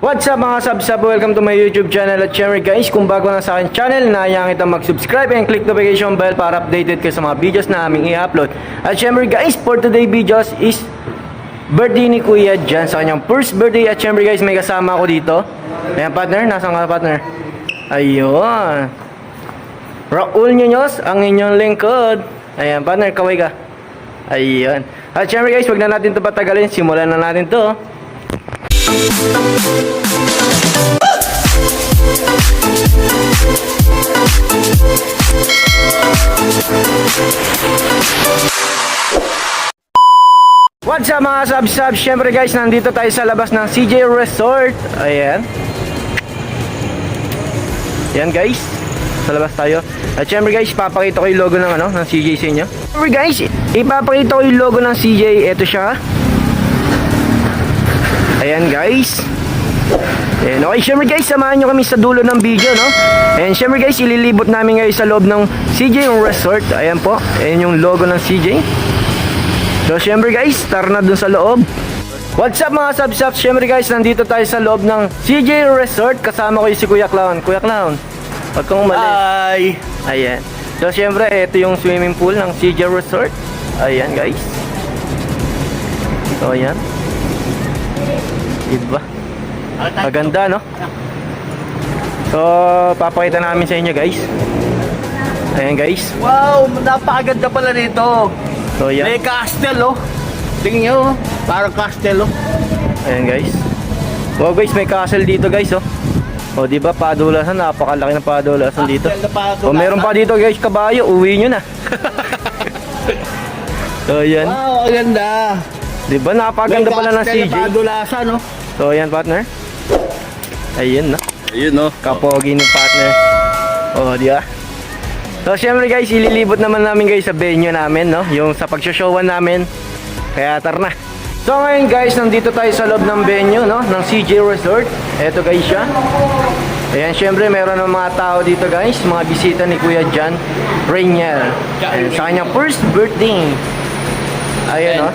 What's up mga subsub? Welcome to my YouTube channel. At syempre guys, kung bago na sa akin channel, nahayaan kita mag-subscribe and click notification bell para updated kayo sa mga videos na aming i-upload. At syempre guys, for today videos is birthday ni Kuya Jan, sa kanyang first birthday. At syempre guys, may kasama ako dito. Ayan partner, nasaan ka partner? Ayun, Raul Ñoños, ang inyong lingkod. Ayan partner, kaway ka. Ayun. At syempre guys, wag na natin ito patagalin, simulan na natin to. What's up mga sub-sub? Syempre guys, nandito tayo sa labas ng CJ Resort. Ayan. Ayan guys, sa labas tayo. At syempre guys, papakita ko yung logo ng ng CJ sa inyo. Syempre guys, ipapakita ko yung logo ng CJ. Ito siya. Ayan guys. Ayan, okay, syempre guys, samahan nyo kami sa dulo ng video, no? And syempre guys, ililibot namin ngayon sa loob ng CJ Resort. Ayan po, ayan yung logo ng CJ. So syempre guys, tara na dun sa loob. What's up mga sub-sub? Syempre guys, nandito tayo sa loob ng CJ Resort. Kasama ko yung si Kuya Clown. Kuya Clown, wag kang umalis. Hi! Ayan. So syempre, ito yung swimming pool ng CJ Resort. Ayan guys. So ayan. Diba? Maganda, no? So, papakita namin sa inyo guys. Ayan guys. Wow, napakaganda pala nito. So, yan. May castle, oh. Tingnan nyo, parang castle, oh. Ayan guys. Wow guys, may castle dito guys, oh. O, diba, padulasan. Napakalaki ng padulasan dito. O, meron pa dito guys, kabayo. Uwi nyo na. So, ayan. Wow, ang ganda. Diba, napakaganda pala ng CJ. May padulasan, oh. So, ayan partner. Ayun, no? Ayun, oh. Kapogi ng partner. O, diba? So, syempre guys, ililibot naman namin guys sa venue namin, no? Yung sa pagsoshowan namin. Kaya tara na. So, ngayon guys, nandito tayo sa loob ng venue, no? Ng CJ Resort. Eto guys siya. Ayan, syempre, meron ng mga tao dito guys. Mga bisita ni Kuya Jan Rainier. Ayan, sa kanyang first birthday. Ayan, no?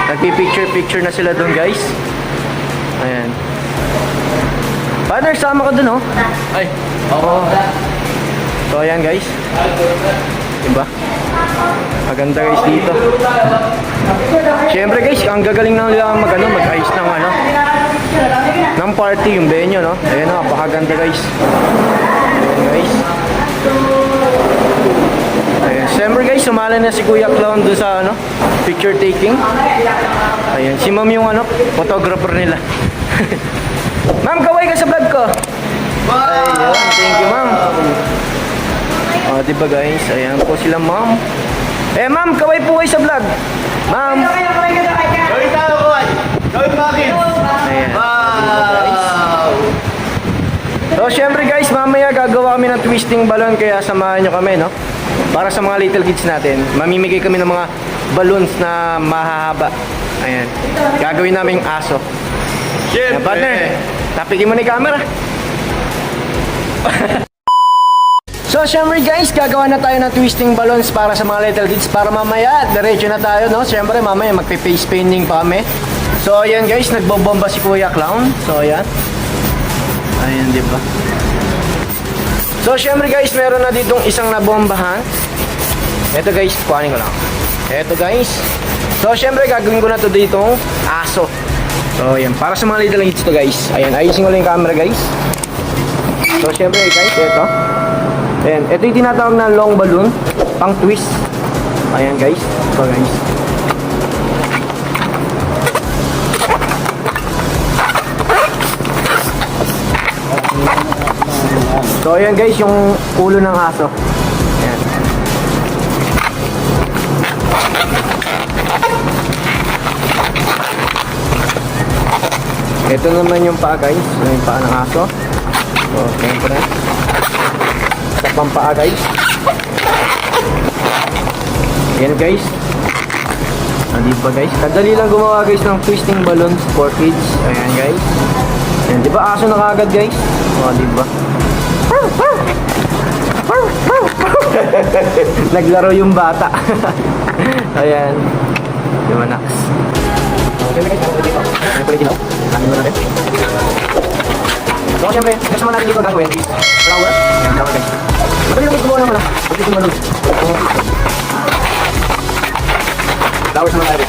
Nagpipicture-picture na sila dun guys. Ayan. Partner, sama ka dun, oh. Ay, Oo. So, ayan guys. Diba? Maganda guys dito. Siyempre guys, ang gagaling na nila mag-ayos ng ng party, yung venue, no? Ayan, napakaganda guys. Ayan guys. Ayan. Siyempre guys, sumali na si Kuya Clown doon sa picture taking. Ayan, si ma'am yung photographer nila. Ma'am, kaway ka sa vlog ko. Ayun, thank you ma'am. O, diba guys, ayan po sila ma'am. Eh ma'am, kaway po kayo sa vlog. Ma'am. gawin tayo, Kuya. Gawin bakit? Ayan. Wow. So, syempre guys, mamaya gagawa kami ng twisting balloon, kaya samahan nyo kami, no? Para sa mga little kids natin, mamimigay kami ng mga balloons na mahahaba. Ayan. Gagawin namin yung aso. Ayan, partner. Tapikin mo na yung camera. So, syempre guys, gagawa na tayo ng twisting balloons para sa mga little kids, para mamaya, diretso na tayo, no? Syempre, mamaya magpe-face painting pa kami. So, ayan guys, nagbobomba si Kuya Clown. So, ayan. Ayan, di ba? So, syempre guys, meron na ditong isang nabombahan. Ito guys, kuhanin ko lang. Ito guys. So, syempre, gagawin ko na to ditong aso. So, ayan, para sa mga little kids to guys. Ayan, ayusin ko lang yung camera guys. So, syempre guys, ito. Ayan, ito yung tinatawag na long balloon, pang twist. Ayan guys. So guys. So ayan guys, yung ulo ng aso. Ayan. Ito naman yung paa guys, yung paa ng aso. So, siyempre. Sa pampaa guys. Ayan guys. Diba guys? Kadali lang gumawa guys ng twisting balloons for kids. Ayan guys. Ayan, diba aso na kagad guys? O, diba? Naglaro yung bata. Ayan. Diba, Nax? Okay, guys. Ano dito? Ano dito? Ano dito? So, syempre, gusto mo natin dito gagawin is flower. Ayan, flower guys. Madali lang gumawa naman Pwede ito malun. Flowers naman tayo.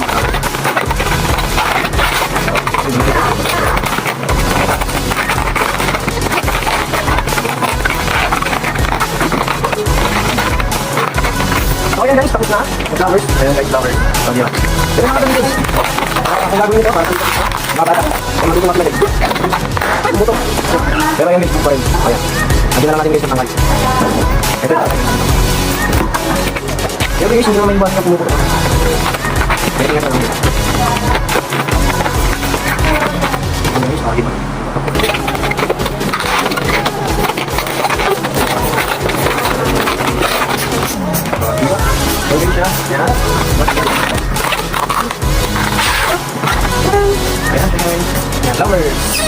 So, ayan guys, tapos na. Yung flowers. Ayan guys, flowers. So, di ba? Ito na nakadami guys. Kung gagawin ito, para sa mga bata. Kung matuto maglalig. Tumuto. Pero ayan guys, pa rin. Ayan. Lagyan na lang natin guys yung tanggal. Ito na. Ayan guys, hindi naman yung buwan na pumuputo. Pwede nga sa namin. Ayan guys, bakit ba? Ayan siya. Ayan. Ayan. Flowers.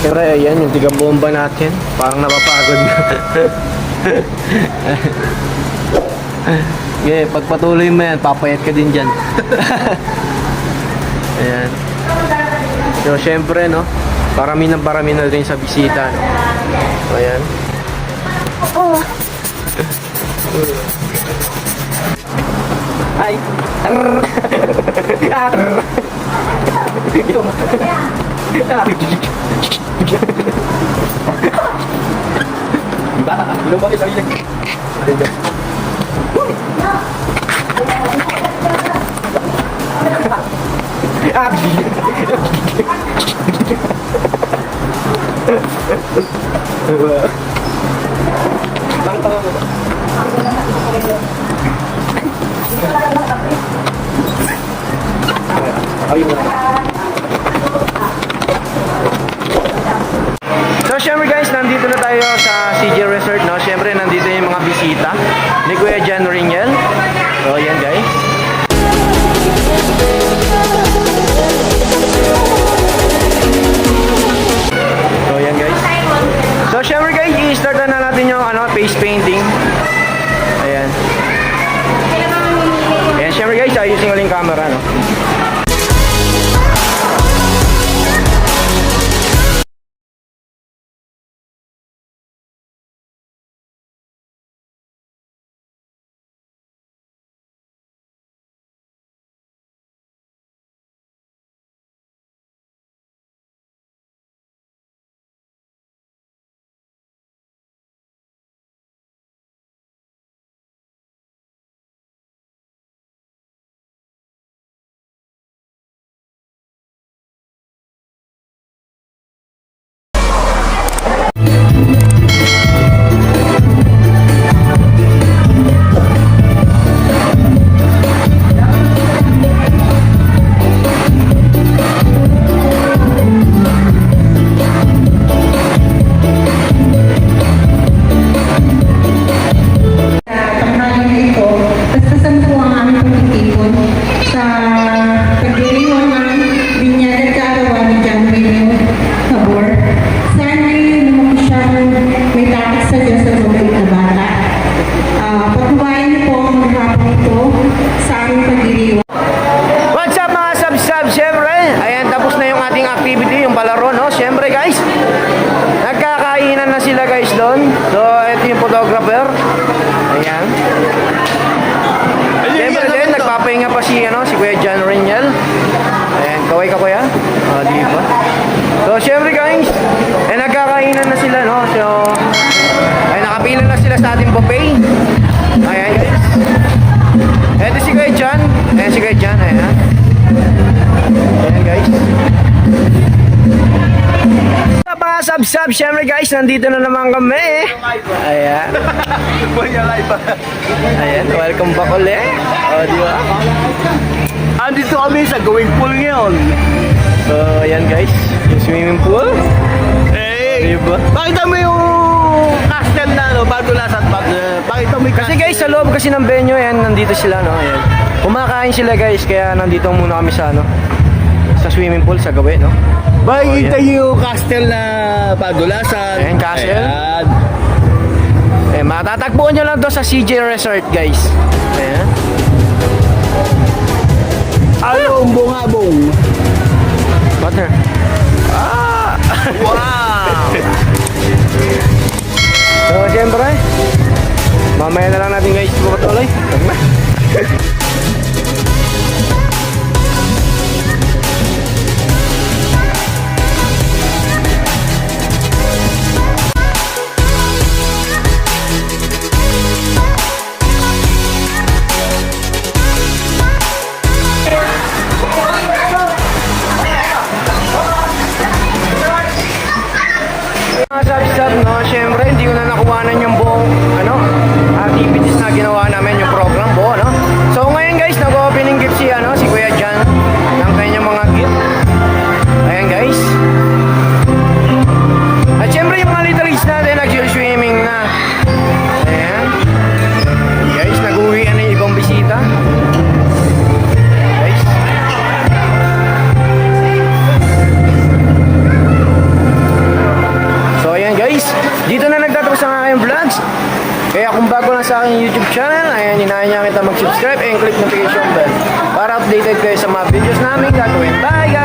Pero ayan, yung tiga-bomba natin. Parang napapagod na. Okay, pagpatuloy mo yan, papayat ka din dyan. Ayan. So, syempre, no? Parami na rin sa bisita, no? Ayan. Ay! Lumaki sa ilang. So syempre guys, nandito na tayo sa CJ Resort, no? Syempre nandito yung mga bisita ni Kuya John Ringel. So yan guys. So yan guys. So syempre guys, i-start na natin yung face painting. Ayan. Ayan syempre guys, ayusin ulit yung camera, no? Nagpapahinga pa si Kuya John Ringel. Ayan, kaway ka kuya. Di ba? So, syempre guys, nagkakainan na sila, no? So, nakapila na sila sa ating buffet. Ayan guys. Ito si Kuya John. Ayan si Kuya John, ayan. Ayan guys. Mga sub-sub, syempre guys, nandito na naman kami. Ayan. Ayan, welcome back ulit. Di ba? Andito kami sa going pool ngayon. So, ayan guys, yung swimming pool. Eh, Diba? pakita mo yung castle na, Badulas at pakita mo yung Kasi guys, sa loob kasi ng venue, ayan, nandito sila, no? Ayan. Kumakain sila guys, kaya nandito muna kami sa, sa swimming pool, sa gabi, no? Bakita yung castle na Badulasan. Ayan, castle. Ayan. Matatagpuan nyo lang to sa CJ Resort, guys. Ayan. Along bungabong. Water. Wow! Mamaya na lang natin guys patuloy. Mga sab-sab, no, syempre hindi ko na nakuhanan yung buong activities na ginawa namin, yung program buo, no. So ngayon guys, nag-opening gift si Kuya Jan ng kanyang mga gift. Ayan guys. At syempre yung mga little kids natin nag-swimming na. Ayan. Guys, nag-uwi na yung ibang bisita. Guys. So ayan guys, dito na nagtatapos ang aking vlogs. Kaya kung bago lang sa aking YouTube channel, ayan, inaanya kita mag-subscribe and click notification bell para updated kayo sa mga videos namin gagawin. Bye guys!